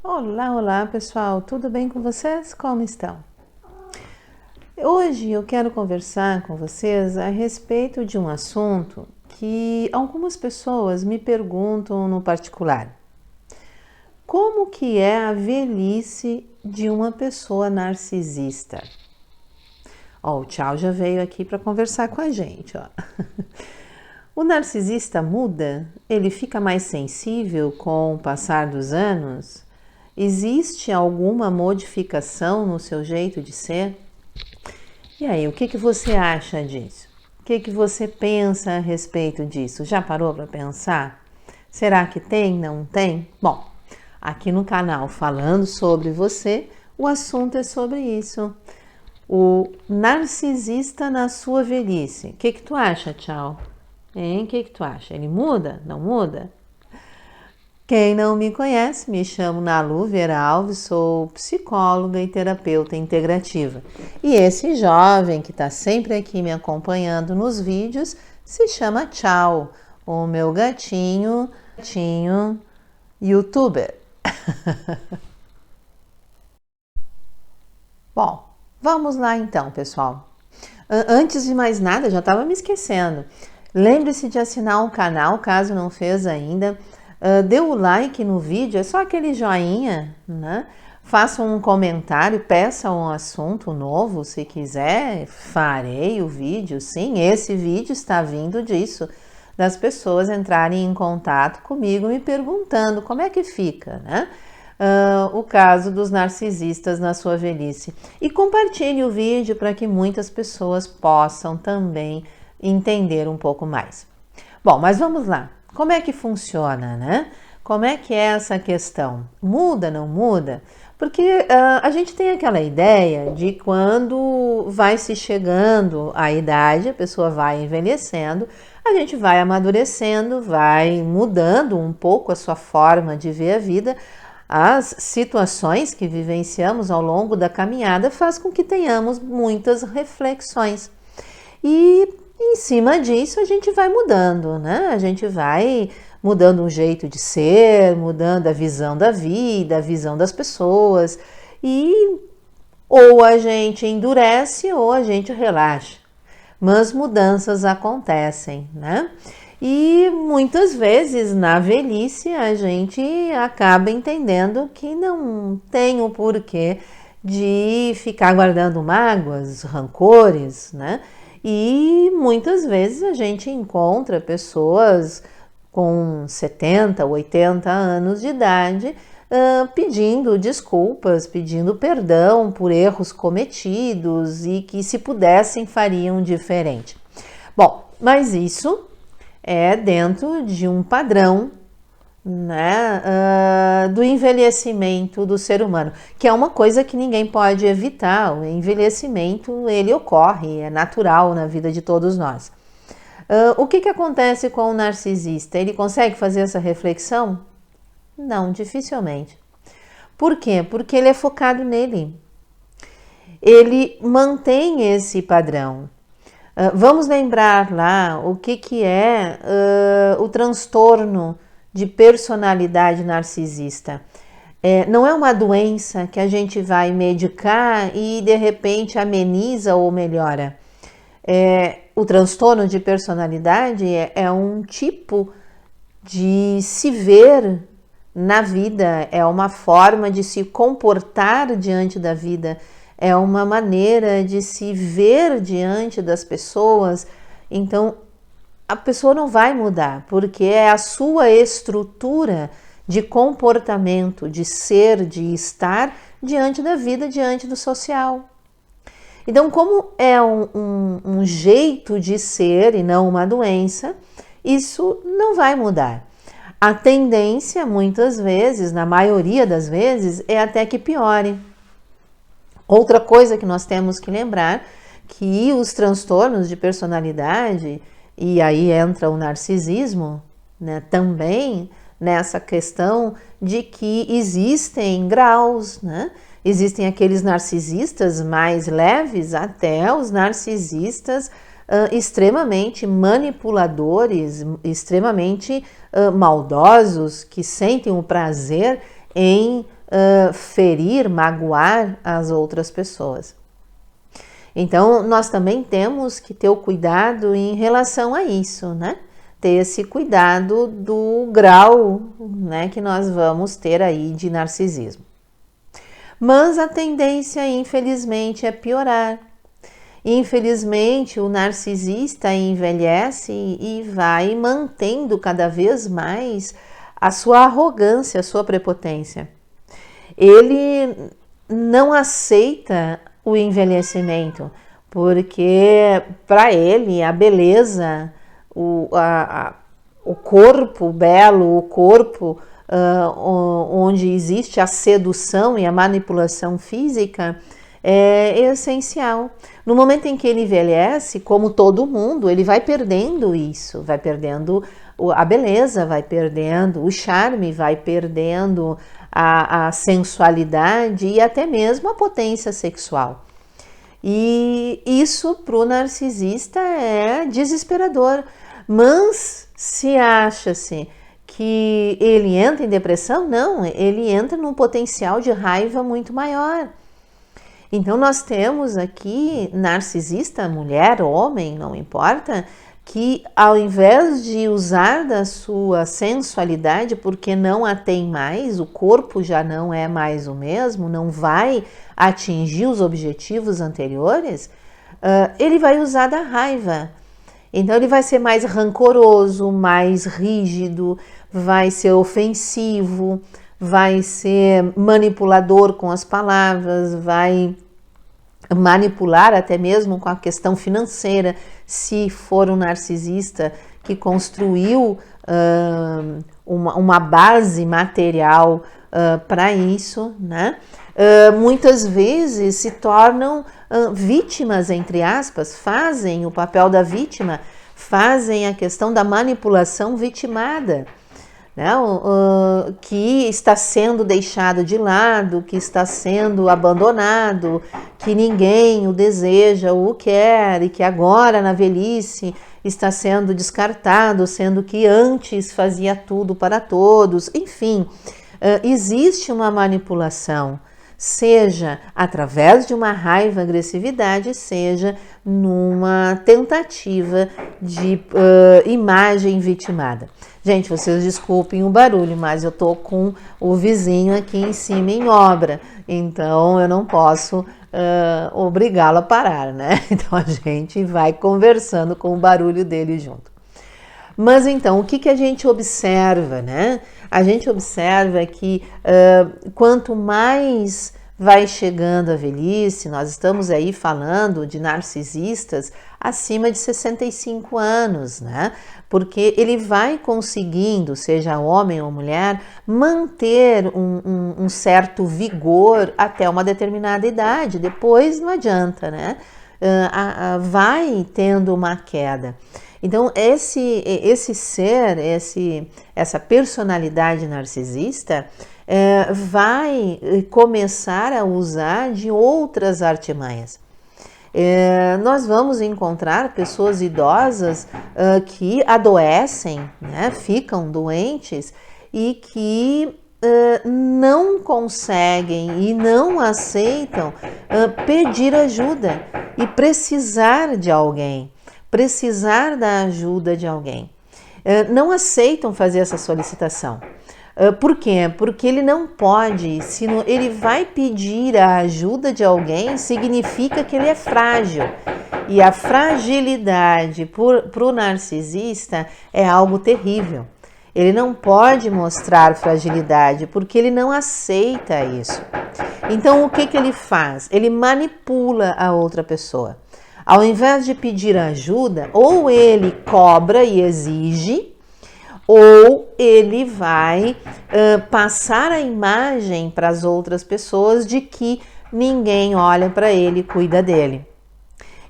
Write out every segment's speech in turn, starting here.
Olá, olá pessoal, tudo bem com vocês? Como estão? Hoje eu quero conversar com vocês a respeito de um assunto que algumas pessoas me perguntam no particular. Como que é a velhice de uma pessoa narcisista? Ó, o Tchau já veio aqui para conversar com a gente, ó. O narcisista muda? Ele fica mais sensível com o passar dos anos? Existe alguma modificação no seu jeito de ser? E aí, o que você acha disso? O que você pensa a respeito disso? Já parou para pensar? Será que tem? Não tem? Bom, aqui no canal Falando Sobre Você, o assunto é sobre isso. O narcisista na sua velhice. O que tu acha, Tchau? Hein? O que tu acha? Ele muda? Não muda? Quem não me conhece, me chamo Nalu Vera Alves, sou psicóloga e terapeuta integrativa. E esse jovem que está sempre aqui me acompanhando nos vídeos se chama Tchau, o meu gatinho youtuber. Bom, vamos lá então, pessoal. Antes de mais nada, já estava me esquecendo. Lembre-se de assinar o canal, caso não fez ainda. Dê o like no vídeo, é só aquele joinha, né? Faça um comentário, peça um assunto novo, se quiser, farei o vídeo. Sim, esse vídeo está vindo disso, das pessoas entrarem em contato comigo me perguntando como é que fica, né? O caso dos narcisistas na sua velhice. E compartilhe o vídeo para que muitas pessoas possam também entender um pouco mais. Bom, mas vamos lá. Como é que funciona, né? Como é que é essa questão? Muda, não muda? Porque a gente tem aquela ideia de quando vai se chegando à idade, a pessoa vai envelhecendo, a gente vai amadurecendo, vai mudando um pouco a sua forma de ver a vida. As situações que vivenciamos ao longo da caminhada faz com que tenhamos muitas reflexões. E em cima disso a gente vai mudando, né? A gente vai mudando um jeito de ser, mudando a visão da vida, a visão das pessoas. E ou a gente endurece ou a gente relaxa. Mas mudanças acontecem, né? E muitas vezes na velhice a gente acaba entendendo que não tem o porquê de ficar guardando mágoas, rancores, né? E muitas vezes a gente encontra pessoas com 70, 80 anos de idade pedindo desculpas, pedindo perdão por erros cometidos e que se pudessem fariam diferente. Bom, mas isso é dentro de um padrão, né, do envelhecimento do ser humano, que é uma coisa que ninguém pode evitar. O envelhecimento, ele ocorre, é natural na vida de todos nós. O que acontece com o narcisista? Ele consegue fazer essa reflexão? Não, dificilmente. Por quê? Porque ele é focado nele. Ele mantém esse padrão. Vamos lembrar lá o que é o transtorno de personalidade narcisista. Não é uma doença que a gente vai medicar e de repente ameniza ou melhora. O transtorno de personalidade é um tipo de se ver na vida, é uma forma de se comportar diante da vida, é uma maneira de se ver diante das pessoas. Então, a pessoa não vai mudar, porque é a sua estrutura de comportamento, de ser, de estar diante da vida, diante do social. Então, como é um jeito de ser e não uma doença, isso não vai mudar. A tendência, muitas vezes, na maioria das vezes, é até que piore. Outra coisa que nós temos que lembrar, que os transtornos de personalidade, e aí entra o narcisismo, né, também nessa questão de que existem graus, né? Existem aqueles narcisistas mais leves até os narcisistas extremamente manipuladores, extremamente maldosos, que sentem o prazer em ferir, magoar as outras pessoas. Então, nós também temos que ter o cuidado em relação a isso, né? Ter esse cuidado do grau, né, que nós vamos ter aí de narcisismo. Mas a tendência, infelizmente, é piorar. Infelizmente, o narcisista envelhece e vai mantendo cada vez mais a sua arrogância, a sua prepotência. Ele não aceita o envelhecimento, porque para ele a beleza, o corpo belo, o corpo onde existe a sedução e a manipulação física é essencial. No momento em que ele envelhece, como todo mundo, ele vai perdendo isso, vai perdendo a beleza, vai perdendo o charme, vai perdendo a sensualidade e até mesmo a potência sexual. E isso para o narcisista é desesperador. Mas se acha-se que ele entra em depressão, não, ele entra num potencial de raiva muito maior. Então nós temos aqui narcisista, mulher, homem, não importa, que ao invés de usar da sua sensualidade, porque não a tem mais, o corpo já não é mais o mesmo, não vai atingir os objetivos anteriores, ele vai usar da raiva. Então ele vai ser mais rancoroso, mais rígido, vai ser ofensivo, vai ser manipulador com as palavras, vai manipular até mesmo com a questão financeira, se for um narcisista que construiu uma base material para isso, né? Muitas vezes se tornam vítimas, entre aspas, fazem o papel da vítima, fazem a questão da manipulação vitimada, né? Que está sendo deixado de lado, que está sendo abandonado, que ninguém o deseja ou o quer e que agora na velhice está sendo descartado, sendo que antes fazia tudo para todos. Enfim, existe uma manipulação, seja através de uma raiva, agressividade, seja numa tentativa de imagem vitimada. Gente, vocês desculpem o barulho, mas eu tô com o vizinho aqui em cima em obra, então eu não posso obrigá-lo a parar, né? Então a gente vai conversando com o barulho dele junto. Mas então, o que a gente observa, né? A gente observa que quanto mais vai chegando a velhice, nós estamos aí falando de narcisistas acima de 65 anos, né? Porque ele vai conseguindo, seja homem ou mulher, manter um certo vigor até uma determinada idade, depois não adianta, né? Vai tendo uma queda. Então, esse ser, essa personalidade narcisista vai começar a usar de outras artimanhas. Nós vamos encontrar pessoas idosas que adoecem, né, ficam doentes e que não conseguem e não aceitam pedir ajuda e precisar de alguém. Precisar da ajuda de alguém. Não aceitam fazer essa solicitação. Por quê? Porque ele não pode, se não, ele vai pedir a ajuda de alguém, significa que ele é frágil. E a fragilidade para o narcisista é algo terrível. Ele não pode mostrar fragilidade porque ele não aceita isso. Então o que ele faz? Ele manipula a outra pessoa. Ao invés de pedir ajuda, ou ele cobra e exige, ou ele vai passar a imagem para as outras pessoas de que ninguém olha para ele e cuida dele.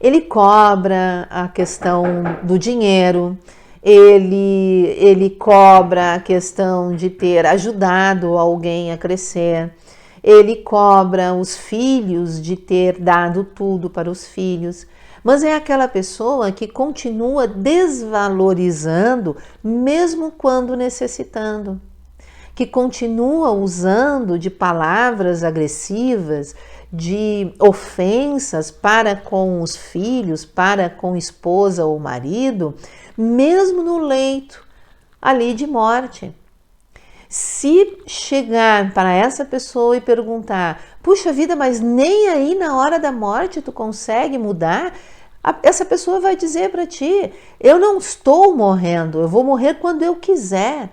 Ele cobra a questão do dinheiro, ele cobra a questão de ter ajudado alguém a crescer, ele cobra os filhos de ter dado tudo para os filhos. Mas é aquela pessoa que continua desvalorizando, mesmo quando necessitando. que continua usando de palavras agressivas, de ofensas para com os filhos, para com esposa ou marido, mesmo no leito ali de morte. Se chegar para essa pessoa e perguntar, puxa vida, mas nem aí na hora da morte tu consegue mudar? Essa pessoa vai dizer para ti, eu não estou morrendo, eu vou morrer quando eu quiser.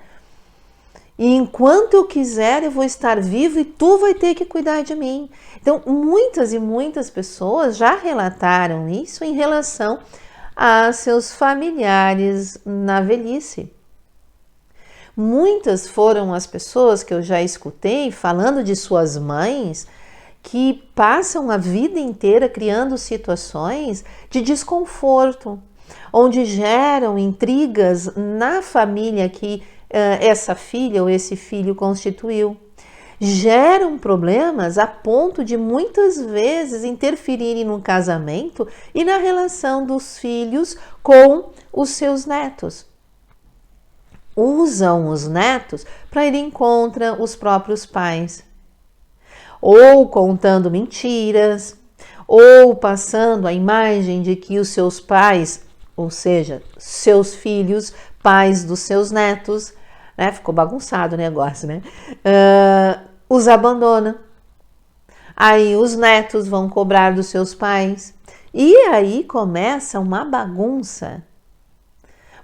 E enquanto eu quiser, eu vou estar vivo e tu vai ter que cuidar de mim. Então, muitas e muitas pessoas já relataram isso em relação a seus familiares na velhice. Muitas foram as pessoas que eu já escutei falando de suas mães que passam a vida inteira criando situações de desconforto, onde geram intrigas na família que essa filha ou esse filho constituiu. Geram problemas a ponto de muitas vezes interferirem no casamento e na relação dos filhos com os seus netos. Usam os netos para ir contra os próprios pais, ou contando mentiras, ou passando a imagem de que os seus pais, ou seja, seus filhos, pais dos seus netos, né? Ficou bagunçado o negócio, né? Os abandonam. Aí os netos vão cobrar dos seus pais. E aí começa uma bagunça.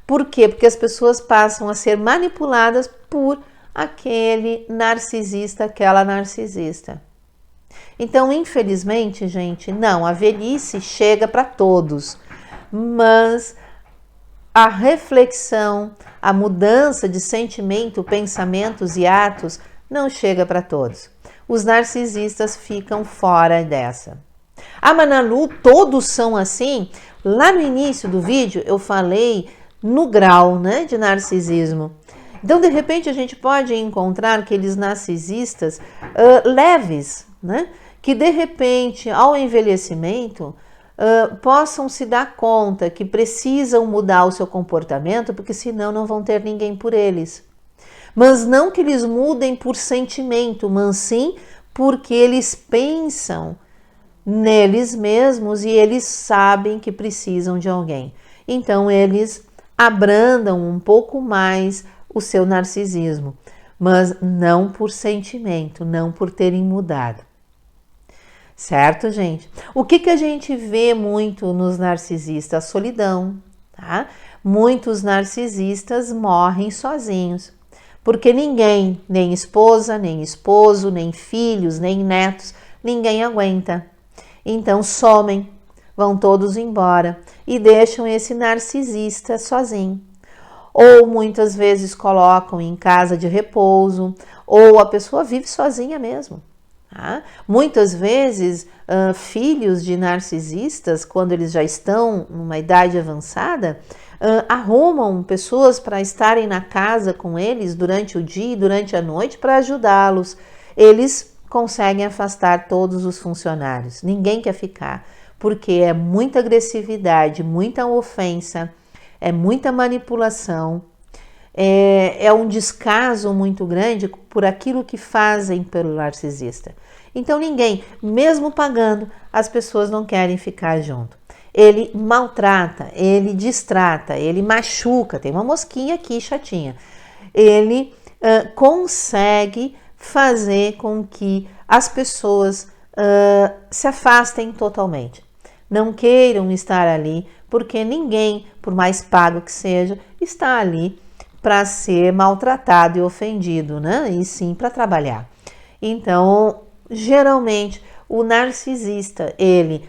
Por quê? Porque as pessoas passam a ser manipuladas por aquele narcisista, aquela narcisista. Então, infelizmente, gente, não, a velhice chega para todos, mas a reflexão, a mudança de sentimento, pensamentos e atos não chega para todos. Os narcisistas ficam fora dessa. Ah, Manalu, todos são assim? Lá no início do vídeo eu falei no grau, né, de narcisismo. Então, de repente, a gente pode encontrar aqueles narcisistas leves, né, que de repente, ao envelhecimento, possam se dar conta que precisam mudar o seu comportamento, porque senão não vão ter ninguém por eles. Mas não que eles mudem por sentimento, mas sim porque eles pensam neles mesmos e eles sabem que precisam de alguém. Então, eles abrandam um pouco mais o seu narcisismo, mas não por sentimento, não por terem mudado. Certo, gente? O que a gente vê muito nos narcisistas? A solidão, tá? Muitos narcisistas morrem sozinhos, porque ninguém, nem esposa, nem esposo, nem filhos, nem netos, ninguém aguenta. Então somem, vão todos embora e deixam esse narcisista sozinho. Ou muitas vezes colocam em casa de repouso, ou a pessoa vive sozinha mesmo. Tá? Muitas vezes, filhos de narcisistas, quando eles já estão numa idade avançada, arrumam pessoas para estarem na casa com eles durante o dia e durante a noite para ajudá-los. Eles conseguem afastar todos os funcionários, ninguém quer ficar, porque é muita agressividade, muita ofensa, é muita manipulação, é um descaso muito grande por aquilo que fazem pelo narcisista. Então ninguém, mesmo pagando, as pessoas não querem ficar junto. Ele maltrata, ele distrata, ele machuca, tem uma mosquinha aqui chatinha. Ele consegue fazer com que as pessoas se afastem totalmente. Não queiram estar ali, porque ninguém, por mais pago que seja, está ali para ser maltratado e ofendido, né? E sim para trabalhar. Então, geralmente, o narcisista, ele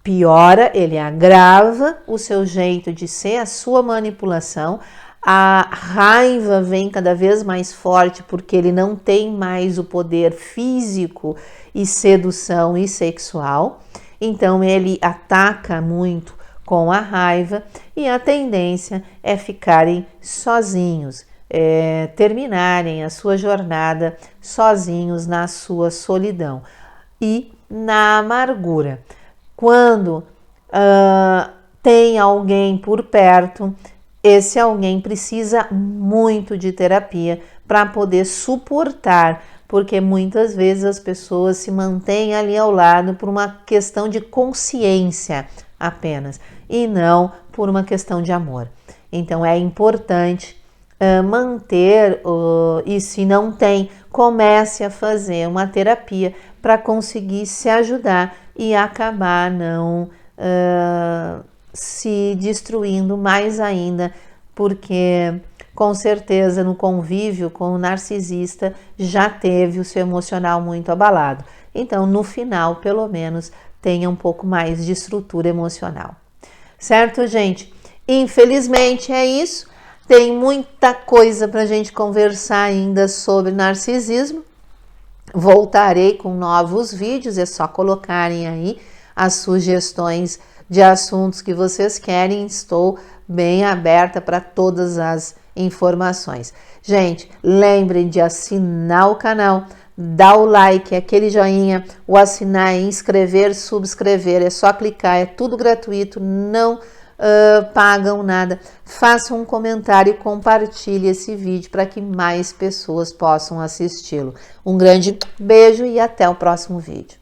piora, ele agrava o seu jeito de ser, a sua manipulação, a raiva vem cada vez mais forte porque ele não tem mais o poder físico e sedução e sexual, então ele ataca muito com a raiva e a tendência é ficarem sozinhos, terminarem a sua jornada sozinhos na sua solidão e na amargura. Quando tem alguém por perto, esse alguém precisa muito de terapia para poder suportar, porque muitas vezes as pessoas se mantêm ali ao lado por uma questão de consciência apenas, e não por uma questão de amor. Então é importante manter, e se não tem, comece a fazer uma terapia para conseguir se ajudar e acabar não se destruindo mais ainda, porque com certeza no convívio com o narcisista já teve o seu emocional muito abalado. Então, no final, pelo menos, tenha um pouco mais de estrutura emocional. Certo, gente? Infelizmente é isso. Tem muita coisa para a gente conversar ainda sobre narcisismo. Voltarei com novos vídeos, é só colocarem aí as sugestões de assuntos que vocês querem. Estou bem aberta para todas as informações. Gente, lembrem de assinar o canal, dar o like, aquele joinha, o assinar, inscrever, subscrever. É só clicar, é tudo gratuito, não pagam nada. Façam um comentário e compartilhe esse vídeo para que mais pessoas possam assisti-lo. Um grande beijo e até o próximo vídeo.